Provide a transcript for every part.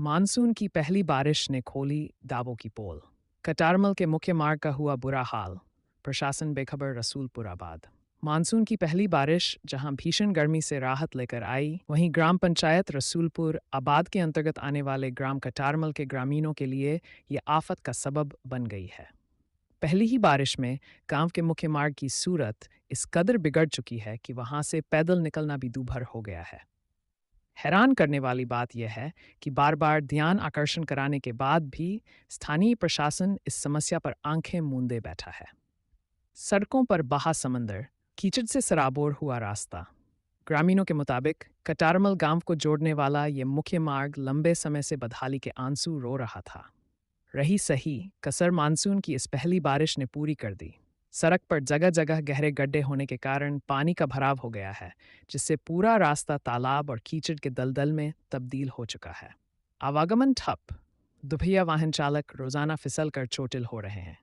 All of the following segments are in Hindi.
मानसून की पहली बारिश ने खोली दावों की पोल। कटारमल के मुख्य मार्ग का हुआ बुरा हाल। प्रशासन बेखबर रसूलपुर आबाद। मानसून की पहली बारिश जहां भीषण गर्मी से राहत लेकर आई, वहीं ग्राम पंचायत रसूलपुर आबाद के अंतर्गत आने वाले ग्राम कटारमल के ग्रामीणों के लिए ये आफत का सबब बन गई है। पहली ही बारिश में गांव के मुख्य मार्ग की सूरत इस कदर बिगड़ चुकी है कि वहां से पैदल निकलना भी दूभर हो गया है। हैरान करने वाली बात यह है कि बार बार ध्यान आकर्षण कराने के बाद भी स्थानीय प्रशासन इस समस्या पर आंखें मूंदे बैठा है। सड़कों पर बहा समंदर, कीचड़ से सराबोर हुआ रास्ता। ग्रामीणों के मुताबिक कटारमल गांव को जोड़ने वाला ये मुख्य मार्ग लंबे समय से बदहाली के आंसू रो रहा था। रही सही कसर मानसून की इस पहली बारिश ने पूरी कर दी। सड़क पर जगह जगह गहरे गड्ढे होने के कारण पानी का भराव हो गया है, जिससे पूरा रास्ता तालाब और कीचड़ के दलदल में तब्दील हो चुका है। आवागमन ठप, दुपहिया वाहन चालक रोजाना फिसल कर चोटिल हो रहे हैं।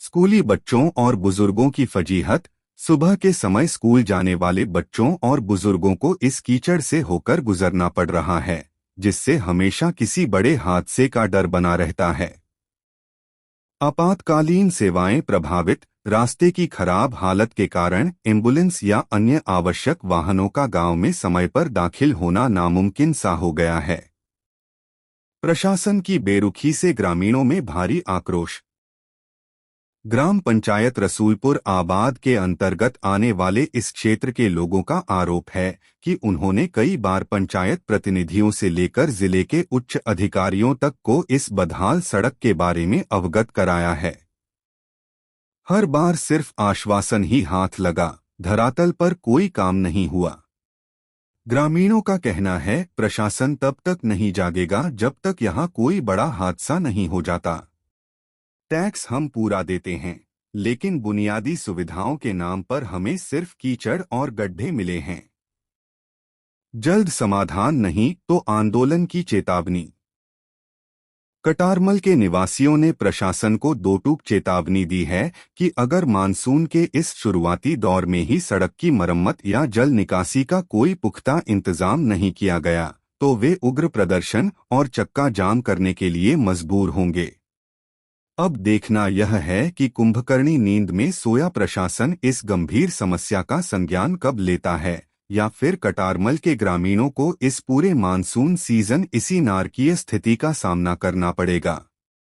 स्कूली बच्चों और बुजुर्गों की फजीहत। सुबह के समय स्कूल जाने वाले बच्चों और बुजुर्गों को इस कीचड़ से होकर गुजरना पड़ रहा है, जिससे हमेशा किसी बड़े हादसे का डर बना रहता है। आपातकालीन सेवाएं प्रभावित। रास्ते की खराब हालत के कारण एम्बुलेंस या अन्य आवश्यक वाहनों का गांव में समय पर दाखिल होना नामुमकिन सा हो गया है। प्रशासन की बेरुखी से ग्रामीणों में भारी आक्रोश। ग्राम पंचायत रसूलपुर आबाद के अंतर्गत आने वाले इस क्षेत्र के लोगों का आरोप है कि उन्होंने कई बार पंचायत प्रतिनिधियों से लेकर जिले के उच्च अधिकारियों तक को इस बदहाल सड़क के बारे में अवगत कराया है। हर बार सिर्फ आश्वासन ही हाथ लगा, धरातल पर कोई काम नहीं हुआ। ग्रामीणों का कहना है प्रशासन तब तक नहीं जागेगा जब तक यहाँ कोई बड़ा हादसा नहीं हो जाता। टैक्स हम पूरा देते हैं, लेकिन बुनियादी सुविधाओं के नाम पर हमें सिर्फ कीचड़ और गड्ढे मिले हैं। जल्द समाधान नहीं तो आंदोलन की चेतावनी। कटारमल के निवासियों ने प्रशासन को दो टूक चेतावनी दी है कि अगर मानसून के इस शुरुआती दौर में ही सड़क की मरम्मत या जल निकासी का कोई पुख्ता इंतजाम नहीं किया गया तो वे उग्र प्रदर्शन और चक्का जाम करने के लिए मजबूर होंगे। अब देखना यह है कि कुंभकर्णी नींद में सोया प्रशासन इस गंभीर समस्या का संज्ञान कब लेता है, या फिर कटारमल के ग्रामीणों को इस पूरे मानसून सीजन इसी नारकीय स्थिति का सामना करना पड़ेगा।